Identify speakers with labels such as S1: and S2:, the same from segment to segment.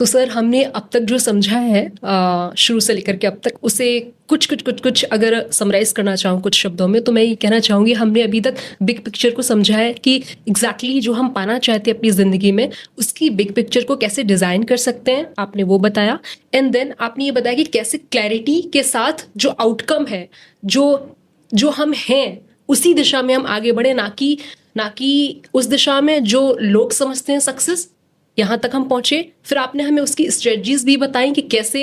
S1: तो सर हमने अब तक जो समझा है शुरू से लेकर के अब तक, उसे कुछ अगर समराइज करना चाहूँ कुछ शब्दों में, तो मैं ये कहना चाहूँगी हमने अभी तक बिग पिक्चर को समझा है कि एग्जैक्टली जो हम पाना चाहते हैं अपनी ज़िंदगी में, उसकी बिग पिक्चर को कैसे डिज़ाइन कर सकते हैं, आपने वो बताया। एंड देन आपने ये बताया कि कैसे क्लैरिटी के साथ जो आउटकम है, जो हम हैं उसी दिशा में हम आगे बढ़े, ना कि उस दिशा में जो लोग समझते हैं सक्सेस, यहाँ तक हम पहुंचे। फिर आपने हमें उसकी स्ट्रेटजीज भी बताई कि कैसे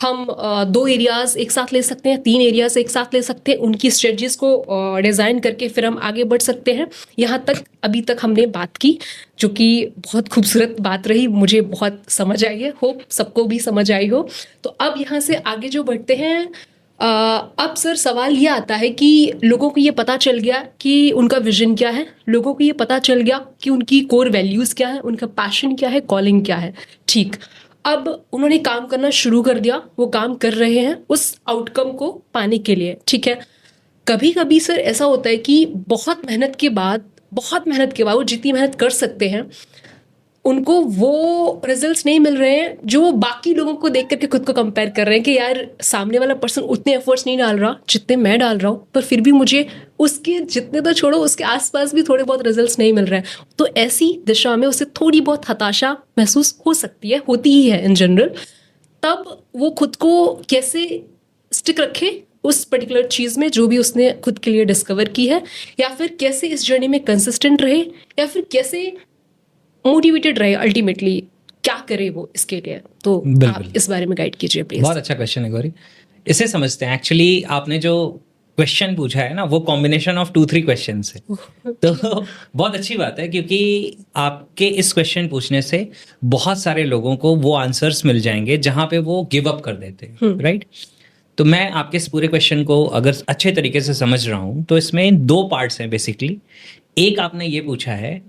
S1: हम 2 एरियाज एक साथ ले सकते हैं, 3 एरियाज एक साथ ले सकते हैं, उनकी स्ट्रेटजीज को डिज़ाइन करके फिर हम आगे बढ़ सकते हैं। यहाँ तक अभी तक हमने बात की, जो कि बहुत खूबसूरत बात रही, मुझे बहुत समझ आई है, होप सबको भी समझ आई हो। तो अब यहाँ से आगे जो बढ़ते हैं, अब सर सवाल ये आता है कि लोगों को ये पता चल गया कि उनका विजन क्या है, लोगों को ये पता चल गया कि उनकी कोर वैल्यूज़ क्या है, उनका पैशन क्या है, कॉलिंग क्या है। ठीक, अब उन्होंने काम करना शुरू कर दिया, वो काम कर रहे हैं उस आउटकम को पाने के लिए। ठीक है, कभी कभी सर ऐसा होता है कि बहुत मेहनत के बाद वो जितनी मेहनत कर सकते हैं, उनको वो रिजल्ट्स नहीं मिल रहे हैं जो बाकी लोगों को देख करके खुद को कंपेयर कर रहे हैं कि यार सामने वाला पर्सन उतने एफर्ट्स नहीं डाल रहा जितने मैं डाल रहा हूँ, पर फिर भी मुझे उसके जितने तो छोड़ो, उसके आसपास भी थोड़े बहुत रिजल्ट्स नहीं मिल रहे हैं। तो ऐसी दिशा में उसे थोड़ी बहुत हताशा महसूस हो सकती है, होती ही है इन जनरल। तब वो खुद को कैसे स्टिक रखे उस पर्टिकुलर चीज़ में जो भी उसने खुद के लिए डिस्कवर की है, या फिर कैसे इस जर्नी में कंसिस्टेंट रहे, या फिर कैसे मोटिवेटेड रहे, अल्टीमेटली क्या करे वो इसके लिए। तो आप इस बारे में गाइड कीजिए प्लीज।
S2: बहुत अच्छा क्वेश्चन है गौरी, इसे समझते हैं। एक्चुअली आपने जो क्वेश्चन पूछा है ना, वो कॉम्बिनेशन ऑफ 2-3 क्वेश्चन है, तो बहुत अच्छी बात है, क्योंकि आपके इस क्वेश्चन पूछने से बहुत सारे लोगों को वो आंसर्स मिल जाएंगे जहां पे वो गिव अप कर देते हैं, राइट। तो मैं आपके इस पूरे क्वेश्चन को अगर अच्छे तरीके से समझ रहा हूँ तो इसमें 2 पार्ट्स हैं बेसिकली। एक, आपने ये पूछा है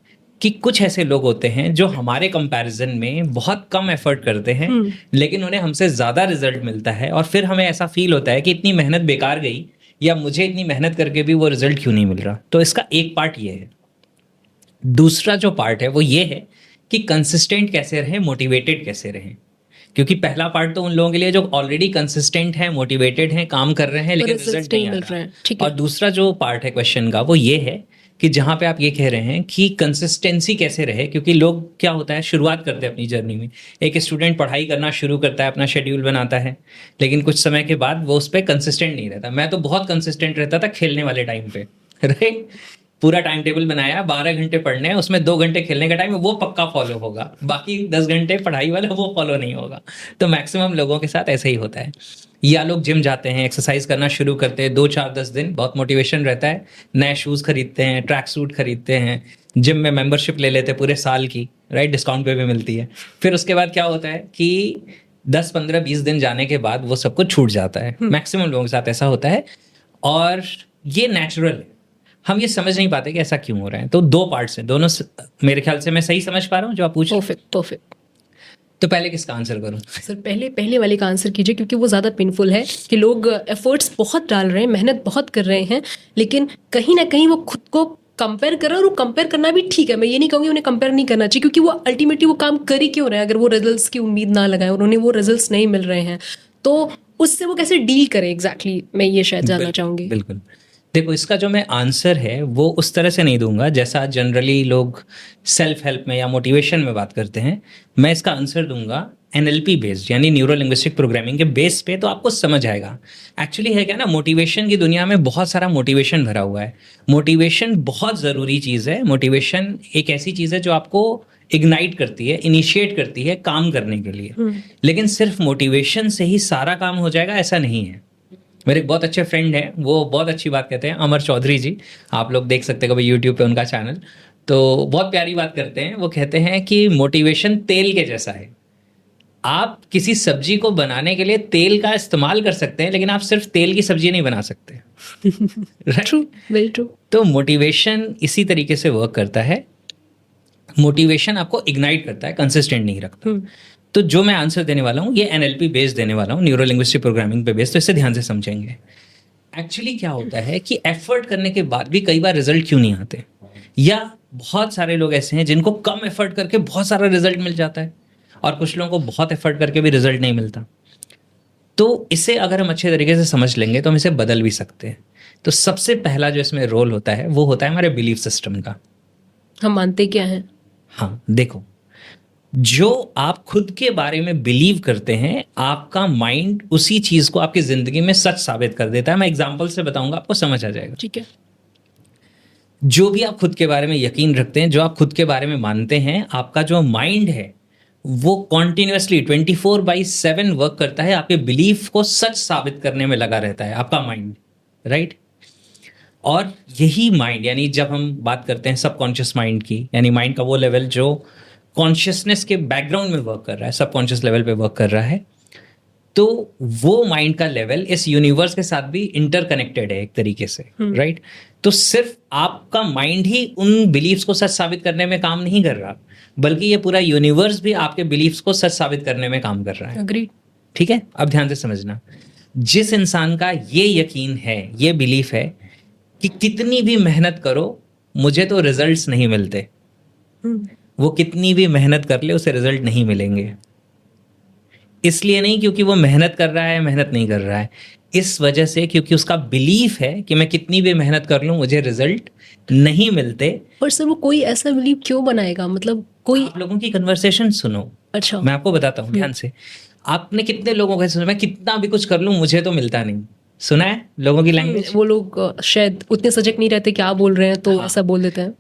S2: कि कुछ ऐसे लोग होते हैं जो हमारे कंपैरिजन में बहुत कम एफर्ट करते हैं, लेकिन उन्हें हमसे ज़्यादा रिजल्ट मिलता है, और फिर हमें ऐसा फील होता है कि इतनी मेहनत बेकार गई, या मुझे इतनी मेहनत करके भी वो रिजल्ट क्यों नहीं मिल रहा। तो इसका एक पार्ट ये है। दूसरा जो पार्ट है वो ये है कि कंसिस्टेंट कैसे रहें, मोटिवेटेड कैसे रहें। क्योंकि पहला पार्ट तो उन लोगों के लिए जो ऑलरेडी कंसिस्टेंट है, मोटिवेटेड हैं, काम कर रहे हैं, लेकिन रिजल्ट नहीं मिल रहा है। और दूसरा जो पार्ट है क्वेश्चन का वो ये है कि जहाँ पे आप ये कह रहे हैं कि कंसिस्टेंसी कैसे रहे। क्योंकि लोग क्या होता है, शुरुआत करते हैं अपनी जर्नी में, एक स्टूडेंट पढ़ाई करना शुरू करता है, अपना शेड्यूल बनाता है, लेकिन कुछ समय के बाद वो उस पर कंसिस्टेंट नहीं रहता। मैं तो बहुत कंसिस्टेंट रहता था खेलने वाले टाइम पे, राइट। पूरा टाइम टेबल बनाया, 12 घंटे पढ़ने हैं, उसमें 2 घंटे खेलने का टाइम है, वो पक्का फॉलो होगा, बाकी 10 घंटे पढ़ाई वाला वो फॉलो नहीं होगा। तो मैक्सिमम लोगों के साथ ऐसा ही होता है। या लोग जिम जाते हैं, एक्सरसाइज करना शुरू करते हैं, 2, 4, 10 दिन बहुत मोटिवेशन रहता है, नए शूज़ खरीदते हैं, ट्रैक सूट खरीदते हैं, जिम में मेंबरशिप ले लेते हैं पूरे साल की, राइट, डिस्काउंट पे भी मिलती है। फिर उसके बाद क्या होता है कि 10, 15, 20 दिन जाने के बाद वो सब कुछ छूट जाता है। मैक्सिमम लोगों के साथ ऐसा होता है, और ये नेचुरल है। हम ये समझ नहीं पाते कि ऐसा क्यों हो रहा है। तो 2 पार्ट्स हैं, दोनों मेरे ख्याल से मैं सही समझ पा रहा हूँ जो आप पूछ रहे हैं। तो पहले किसका आंसर करूं?
S1: सर पहले वाले का आंसर कीजिए, क्योंकि वो ज़्यादा पेनफुल है कि लोग एफर्ट्स बहुत डाल रहे हैं, मेहनत बहुत कर रहे हैं, लेकिन कहीं ना कहीं वो खुद को कंपेयर कर रहे हैं। और वो कंपेयर करना भी ठीक है, मैं ये नहीं कहूँगी उन्हें कंपेयर नहीं करना चाहिए, क्योंकि वो अल्टीमेटली वो काम कर ही क्यों रहे हैं अगर वो रिजल्ट्स की उम्मीद ना लगाएं और उन्हें वो रिजल्ट्स नहीं मिल रहे हैं। तो उससे वो कैसे डील करें एग्जैक्टली, मैं ये शायद जानना चाहूँगी।
S2: बिल्कुल, देखो, इसका जो मैं आंसर है वो उस तरह से नहीं दूंगा जैसा जनरली लोग सेल्फ हेल्प में या मोटिवेशन में बात करते हैं। मैं इसका आंसर दूंगा NLP बेस्ड, यानी न्यूरो लिंग्विस्टिक प्रोग्रामिंग के बेस पे, तो आपको समझ आएगा। एक्चुअली है क्या ना, मोटिवेशन की दुनिया में बहुत सारा मोटिवेशन भरा हुआ है। मोटिवेशन बहुत ज़रूरी चीज़ है। मोटिवेशन एक ऐसी चीज़ है जो आपको इग्नाइट करती है, इनिशिएट करती है काम करने के लिए। लेकिन सिर्फ मोटिवेशन से ही सारा काम हो जाएगा ऐसा नहीं है। मेरे एक बहुत अच्छे फ्रेंड हैं, वो बहुत अच्छी बात कहते हैं, अमर चौधरी जी, आप लोग देख सकते हैं कभी यूट्यूब पे उनका चैनल। तो बहुत प्यारी बात करते हैं। वो कहते हैं कि मोटिवेशन तेल के जैसा है। आप किसी सब्जी को बनाने के लिए तेल का इस्तेमाल कर सकते हैं, लेकिन आप सिर्फ तेल की सब्जी नहीं बना सकते।
S1: True, very true.
S2: तो मोटिवेशन इसी तरीके से वर्क करता है। मोटिवेशन आपको इग्नाइट करता है, कंसिस्टेंट नहीं रखता। तो जो मैं आंसर देने वाला हूँ ये NLP बेस्ड देने वाला हूँ, न्यूरो लिंग्विस्टिक प्रोग्रामिंग पे बेस्ड। तो इसे ध्यान से समझेंगे। एक्चुअली क्या होता है कि एफर्ट करने के बाद भी कई बार रिजल्ट क्यों नहीं आते, या बहुत सारे लोग ऐसे हैं जिनको कम एफर्ट करके बहुत सारा रिजल्ट मिल जाता है, और कुछ लोगों को बहुत एफर्ट करके भी रिजल्ट नहीं मिलता। तो इसे अगर हम अच्छे तरीके से समझ लेंगे तो हम इसे बदल भी सकते हैं। तो सबसे पहला जो इसमें रोल होता है वो होता है हमारे बिलीफ सिस्टम का।
S1: हम मानते क्या हैं?
S2: हाँ, देखो, जो आप खुद के बारे में बिलीव करते हैं, आपका माइंड उसी चीज को आपकी जिंदगी में सच साबित कर देता है। मैं एग्जांपल से बताऊंगा, आपको समझ आ जाएगा।
S1: ठीक है।
S2: जो भी आप खुद के बारे में यकीन रखते हैं, जो आप खुद के बारे में मानते हैं, आपका जो माइंड है वो कॉन्टिन्यूसली 24/7 वर्क करता है, आपके बिलीफ को सच साबित करने में लगा रहता है आपका माइंड, राइट। और यही माइंड, यानी जब हम बात करते हैं सबकॉन्शियस माइंड की, यानी माइंड का वो लेवल जो कॉन्शियसनेस के बैकग्राउंड में वर्क कर रहा है, सबकॉन्शियस लेवल पे वर्क कर रहा है, तो वो माइंड का लेवल इस यूनिवर्स के साथ भी इंटरकनेक्टेड है एक तरीके से, राइट। तो सिर्फ आपका माइंड ही उन बिलीफ्स को सच साबित करने में काम नहीं कर रहा, बल्कि ये पूरा यूनिवर्स भी आपके बिलीफ्स को सच साबित करने में काम कर रहा है।
S1: Agreed.
S2: ठीक है, अब ध्यान से समझना, जिस इंसान का ये यकीन है, ये बिलीफ है कि कितनी भी मेहनत करो मुझे तो रिजल्ट्स नहीं मिलते, वो कितनी भी मेहनत कर ले उसे रिजल्ट नहीं मिलेंगे। इसलिए नहीं क्योंकि वो मेहनत कर रहा है, मेहनत नहीं कर रहा है, इस वजह से क्योंकि उसका बिलीफ है कि मैं कितनी भी मेहनत कर लूं मुझे रिजल्ट नहीं मिलते।
S1: पर सर वो कोई ऐसा बिलीव क्यों बनाएगा? मतलब कोई
S2: आप लोगों की कन्वर्सेशन सुनो,
S1: अच्छा,
S2: मैं आपको बताता हूँ ध्यान से। आपने कितने लोगों का सुना, मैं कितना भी कुछ कर लूं मुझे तो मिलता नहीं, सुना है लोगों की लैंग्वेज?
S1: वो लोग शायद उतने सजग नहीं रहते क्या बोल रहे हैं, तो
S2: हाँ।
S1: ऐसा बोल देते हैं।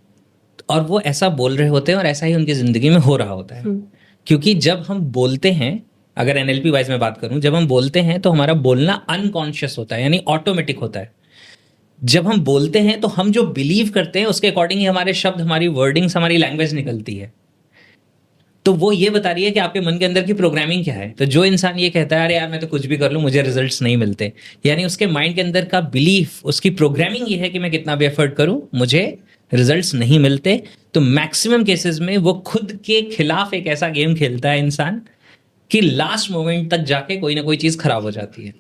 S2: और वो ऐसा बोल रहे होते हैं और ऐसा ही उनकी जिंदगी में हो रहा होता है। क्योंकि जब हम बोलते हैं, अगर एनएलपी वाइज में बात करूं, जब हम बोलते हैं तो हमारा बोलना अनकॉन्शियस होता है, यानी ऑटोमेटिक होता है। जब हम बोलते हैं तो हम जो बिलीव करते हैं उसके अकॉर्डिंग ही हमारे शब्द, हमारी वर्डिंग्स, हमारी लैंग्वेज निकलती है। तो वो ये बता रही है कि आपके मन के अंदर की प्रोग्रामिंग क्या है। तो जो इंसान ये कहता है अरे यार मैं तो कुछ भी कर लूं मुझे रिजल्ट्स नहीं मिलते, यानी उसके माइंड के अंदर का बिलीफ, उसकी प्रोग्रामिंग ये है कि मैं कितना भी एफर्ट करूं मुझे रिजल्ट्स नहीं मिलते। तो मैक्सिमम केसेस में वो खुद के खिलाफ एक ऐसा गेम खेलता है इंसान कि लास्ट मोमेंट तक जाके कोई ना कोई चीज़ खराब हो जाती है।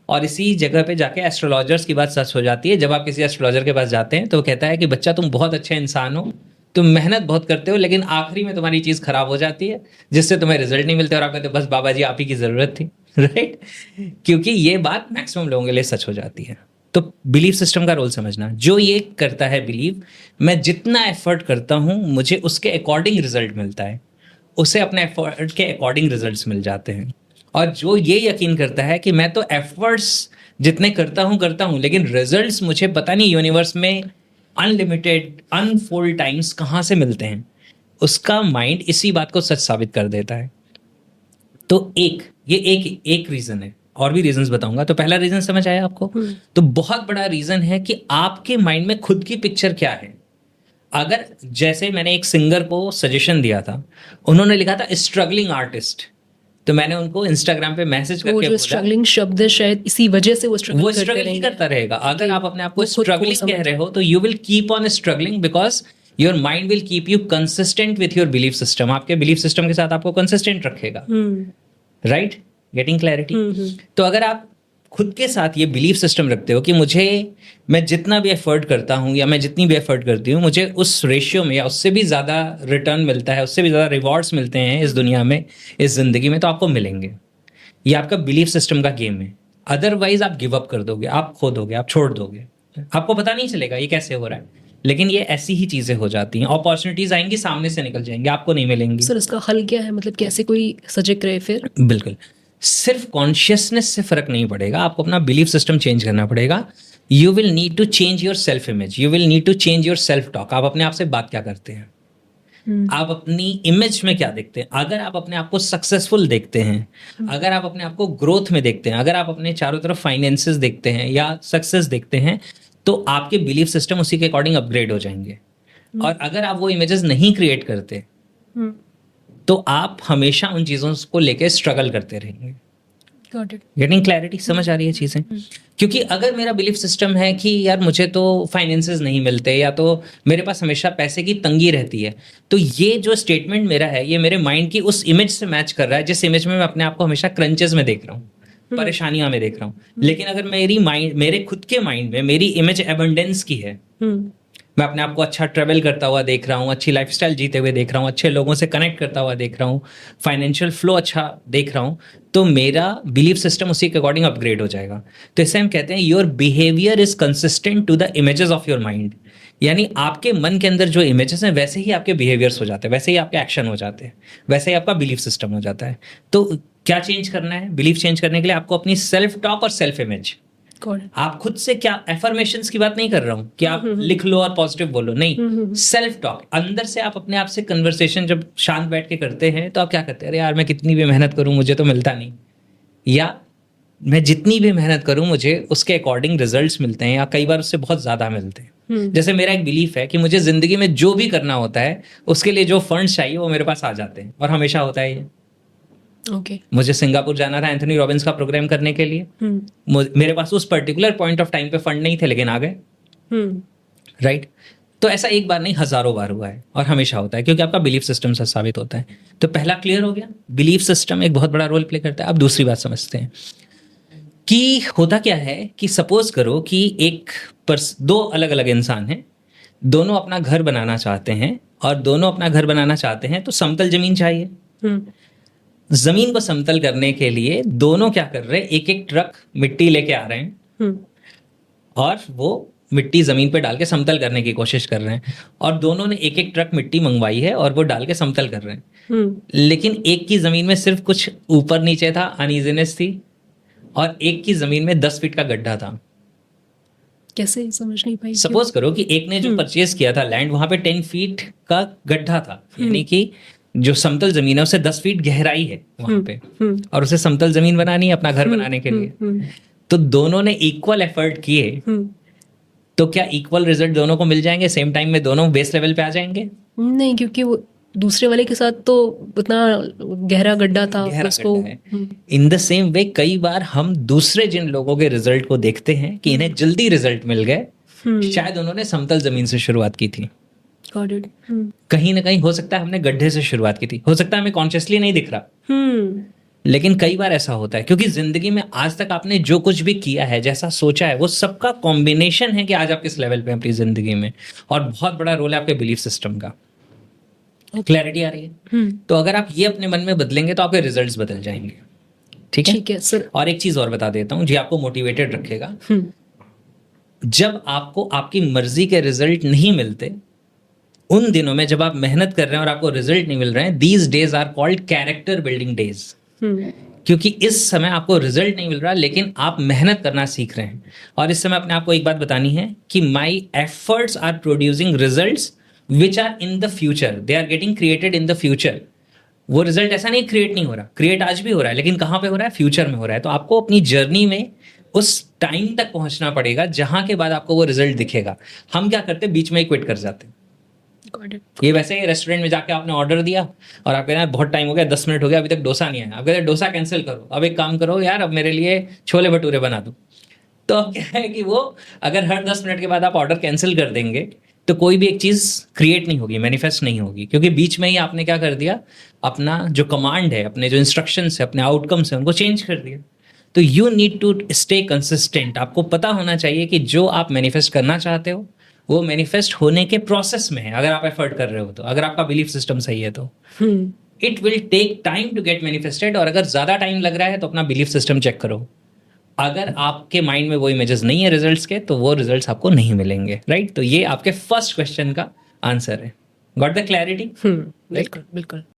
S2: और इसी जगह पे जाके एस्ट्रोलॉजर्स की बात सच हो जाती है। जब आप किसी एस्ट्रोलॉजर के पास जाते हैं तो वो कहता है कि बच्चा तुम बहुत अच्छे इंसान हो, तुम मेहनत बहुत करते हो, लेकिन आखिरी में तुम्हारी चीज़ खराब हो जाती है जिससे तुम्हें रिजल्ट नहीं मिलते, और आप कहते हो बस बाबा जी आप ही की ज़रूरत थी, राइट। क्योंकि ये बात मैक्सिमम लोगों के लिए सच हो जाती है। तो बिलीफ सिस्टम का रोल समझना, जो ये करता है बिलीव, मैं जितना एफर्ट करता हूँ मुझे उसके अकॉर्डिंग रिजल्ट मिलता है, उसे अपने एफर्ट के अकॉर्डिंग रिजल्ट्स मिल जाते हैं। और जो ये यकीन करता है कि मैं तो एफर्ट्स जितने करता हूँ लेकिन रिजल्ट्स मुझे पता नहीं यूनिवर्स में अनलिमिटेड अनफोल्ड टाइम्स कहाँ से मिलते हैं, उसका माइंड इसी बात को सच साबित कर देता है। तो एक रीज़न है, और भी रीजंस बताऊंगा। तो पहला रीज़न समझ आया आपको? तो बहुत बड़ा रीज़न है कि आपके माइंड में खुद की पिक्चर क्या है। अगर जैसे मैंने एक सिंगर को सजेशन दिया था, उन्होंने लिखा था स्ट्रगलिंग आर्टिस्ट, तो मैंने उनको इंस्टाग्राम पे मैसेज करके
S1: वो जो स्ट्रगलिंग शब्द है शायद इसी वजह से वो
S2: स्ट्रगल ही करता रहेगा। अगर आप अपने आप को स्ट्रगलिंग कह रहे हो तो you will keep on struggling, because your mind will keep you consistent with your belief system. आपके बिलीफ सिस्टम के साथ आपको कंसिस्टेंट रखेगा, राइट। Getting clarity? तो अगर आप खुद के साथ ये बिलीफ सिस्टम रखते हो कि मैं जितना भी एफर्ट करता हूँ या मैं जितनी भी एफर्ट करती हूँ मुझे उस रेशियो में या उससे भी ज़्यादा रिटर्न मिलता है, उससे भी ज़्यादा रिवॉर्ड्स मिलते हैं इस दुनिया में, इस ज़िंदगी में, तो आपको मिलेंगे। ये आपका बिलीफ सिस्टम का गेम है। अदरवाइज आप गिव अप कर दोगे, आप खो दोगे, आप छोड़ दोगे, आपको पता नहीं चलेगा ये कैसे हो रहा है। लेकिन ये ऐसी ही चीज़ें हो जाती हैं, अपॉर्चुनिटीज आएंगी, सामने से निकल जाएंगी, आपको नहीं मिलेंगी।
S1: सर इसका हल क्या है? मतलब कैसे कोई सजग रहे फिर?
S2: बिल्कुल, सिर्फ कॉन्शियसनेस से फर्क नहीं पड़ेगा, आपको अपना बिलीफ सिस्टम चेंज करना पड़ेगा। You will need to change your self image, you will need to change your self talk. आप अपने आप से बात क्या करते हैं, आप अपनी इमेज में क्या देखते हैं। अगर आप अपने आप को सक्सेसफुल देखते हैं, अगर आप अपने आप को ग्रोथ में देखते हैं, अगर आप अपने चारों तरफ फाइनेंसेस देखते हैं या सक्सेस देखते हैं, तो आपके बिलीफ सिस्टम उसी के अकॉर्डिंग अपग्रेड हो जाएंगे। और अगर आप वो इमेजेस नहीं क्रिएट करते तो आप हमेशा उन चीज़ों को लेकर स्ट्रगल करते रहेंगे। Getting clarity? समझ आ रही है चीज़ें? क्योंकि अगर मेरा बिलीफ सिस्टम है कि यार मुझे तो फाइनेंसेस नहीं मिलते या तो मेरे पास हमेशा पैसे की तंगी रहती है, तो ये जो स्टेटमेंट मेरा है ये मेरे माइंड की उस इमेज से मैच कर रहा है जिस इमेज में मैं अपने आप को हमेशा क्रंचेस में देख रहा हूँ, परेशानियां में देख रहा हूँ। लेकिन अगर मेरे खुद के माइंड में मेरी इमेज एबंडेंस की है, मैं अपने आप को अच्छा ट्रेवल करता हुआ देख रहा हूँ, अच्छी लाइफस्टाइल जीते हुए देख रहा हूँ, अच्छे लोगों से कनेक्ट करता हुआ देख रहा हूँ, फाइनेंशियल फ्लो अच्छा देख रहा हूँ, तो मेरा बिलीफ सिस्टम उसी के अकॉर्डिंग अपग्रेड हो जाएगा। तो इससे हम कहते हैं your behaviour is consistent to the images of your mind. यानी आपके मन के अंदर जो इमेजेस हैं वैसे ही आपके बिहेवियर्स हो जाते हैं, वैसे ही आपके एक्शन हो जाते हैं, वैसे ही आपका बिलीफ सिस्टम हो जाता है। तो क्या चेंज करना है? बिलीफ चेंज करने के लिए आपको अपनी सेल्फ टॉक और सेल्फ इमेज, आप खुद से क्या, एफर्मेशंस की बात नहीं कर रहा हूं कि आप लिख लो और पॉजिटिव बोलो, नहीं, सेल्फ टॉक। अंदर से आप अपने आप से कन्वर्सेशन जब शांत बैठ के करते हैं तो आप क्या करते हैं? अरे यार मैं कितनी भी मेहनत करूं मुझे तो मिलता नहीं, या मैं जितनी भी मेहनत करूं मुझे उसके अकॉर्डिंग रिजल्ट्स मिलते हैं, या कई बार उससे बहुत ज्यादा मिलते हैं। जैसे मेरा एक बिलीफ है कि मुझे जिंदगी में जो भी करना होता है उसके लिए जो फंड्स चाहिए वो मेरे पास आ जाते हैं, और हमेशा होता है ये। मुझे सिंगापुर जाना था एंथनी रॉबिन्स का प्रोग्राम करने के लिए, मेरे पास उस पर्टिकुलर पॉइंट ऑफ टाइम पे फंड नहीं थे, लेकिन आ गए, राइट? तो ऐसा एक बार नहीं, हजारों बार हुआ है, और हमेशा होता है, क्योंकि आपका बिलीफ सिस्टम से साबित होता है। तो पहला क्लियर हो गया, बिलीफ सिस्टम एक बहुत बड़ा रोल प्ले करता है। अब दूसरी बात समझते हैं कि होता क्या है कि सपोज करो कि दो अलग अलग इंसान हैं, दोनों अपना घर बनाना चाहते हैं, और दोनों अपना घर बनाना चाहते हैं तो समतल जमीन चाहिए। जमीन को समतल करने के लिए दोनों क्या कर रहे हैं? एक एक ट्रक मिट्टी लेके आ रहे हैं, और वो मिट्टी जमीन पे डाल के समतल करने की कोशिश कर रहे हैं, और दोनों ने एक एक ट्रक मिट्टी मंगवाई है और वो डाल के समतल कर रहे हैं। लेकिन एक की जमीन में सिर्फ कुछ ऊपर नीचे था, अनइजीनेस थी, और एक की जमीन में 10 फीट का गड्ढा था।
S1: कैसे? समझ नहीं पाई।
S2: सपोज करो कि एक ने जो परचेज किया था लैंड, वहां पे 10 फीट का गड्ढा था, यानी कि जो समतल जमीन है उससे 10 फीट गहराई है वहां पे, और उसे समतल जमीन बनानी है अपना घर बनाने के लिए। तो दोनों ने इक्वल एफर्ट किए, तो क्या इक्वल रिजल्ट दोनों को मिल जाएंगे? सेम टाइम में दोनों बेस लेवल पे आ जाएंगे?
S1: नहीं, क्योंकि वो दूसरे वाले के साथ तो उतना गहरा गड्ढा था, उसको।
S2: इन द सेम वे कई बार हम दूसरे जिन लोगों के रिजल्ट को देखते हैं कि इन्हें जल्दी रिजल्ट मिल गए, शायद उन्होंने समतल जमीन से शुरुआत की थी। कहीं ना कहीं हो सकता है हमने गड्ढे से शुरुआत की थी, हो सकता है हमें कॉन्शियसली नहीं दिख रहा, लेकिन कई बार ऐसा होता है, क्योंकि जिंदगी में आज तक आपने जो कुछ भी किया है, जैसा सोचा है, वो सबका कॉम्बिनेशन है कि आज आप किस लेवल पे हैं अपनी जिंदगी में, और बहुत बड़ा रोल है आपके बिलीफ सिस्टम का। क्लैरिटी आ रही है? तो अगर आप ये अपने मन में बदलेंगे तो आपके रिजल्ट्स बदल जाएंगे। ठीक है
S1: सर।
S2: और एक चीज और बता देता हूँ जी, आपको मोटिवेटेड रखेगा। जब आपको आपकी मर्जी के रिजल्ट नहीं मिलते, उन दिनों में जब आप मेहनत कर रहे हैं और आपको रिजल्ट नहीं मिल रहे हैं, these days are called character building days. क्योंकि इस समय आपको रिजल्ट नहीं मिल रहा, लेकिन आप मेहनत करना सीख रहे हैं। और इस समय अपने आपको एक बात बतानी है कि my efforts are producing results which are in the future, they are getting created in the future. वो रिजल्ट ऐसा नहीं क्रिएट नहीं हो रहा, क्रिएट आज भी हो रहा है, लेकिन कहाँ पे हो रहा है? फ्यूचर में हो रहा है। तो आपको अपनी जर्नी में उस टाइम तक पहुंचना पड़ेगा जहां के बाद आपको वो रिजल्ट दिखेगा। हम क्या करते हैं? बीच में ही क्विट कर जाते हैं। ये वैसे ही रेस्टोरेंट में जाके आपने ऑर्डर दिया और आप कह रहे हैं बहुत टाइम हो गया, 10 मिनट हो गया, अभी तक डोसा नहीं आया। आप कहते हैं डोसा कैंसिल करो, अब एक काम करो यार, अब मेरे लिए छोले भटूरे बना दो। तो अब क्या है कि वो अगर हर 10 मिनट के बाद आप ऑर्डर कैंसिल कर देंगे तो कोई भी एक चीज क्रिएट नहीं होगी, मैनिफेस्ट नहीं होगी, क्योंकि बीच में ही आपने क्या कर दिया? अपना जो कमांड है, अपने जो इंस्ट्रक्शंस है, अपने आउटकम्स है, उनको चेंज कर दिया। तो you need to stay consistent. आपको पता होना चाहिए कि जो आप मैनिफेस्ट करना चाहते हो वो मैनिफेस्ट होने के प्रोसेस में है, अगर आप एफर्ट कर रहे हो तो, अगर आपका बिलीफ सिस्टम सही है तो। It will take time to get manifested, और अगर ज्यादा टाइम लग रहा है तो अपना बिलीफ सिस्टम चेक करो। अगर आपके माइंड में वो इमेजेस नहीं है रिजल्ट्स के, तो वो रिजल्ट्स आपको नहीं मिलेंगे, राइट? तो ये आपके फर्स्ट क्वेश्चन का आंसर है। Got the clarity?
S1: बिल्कुल बिल्कुल।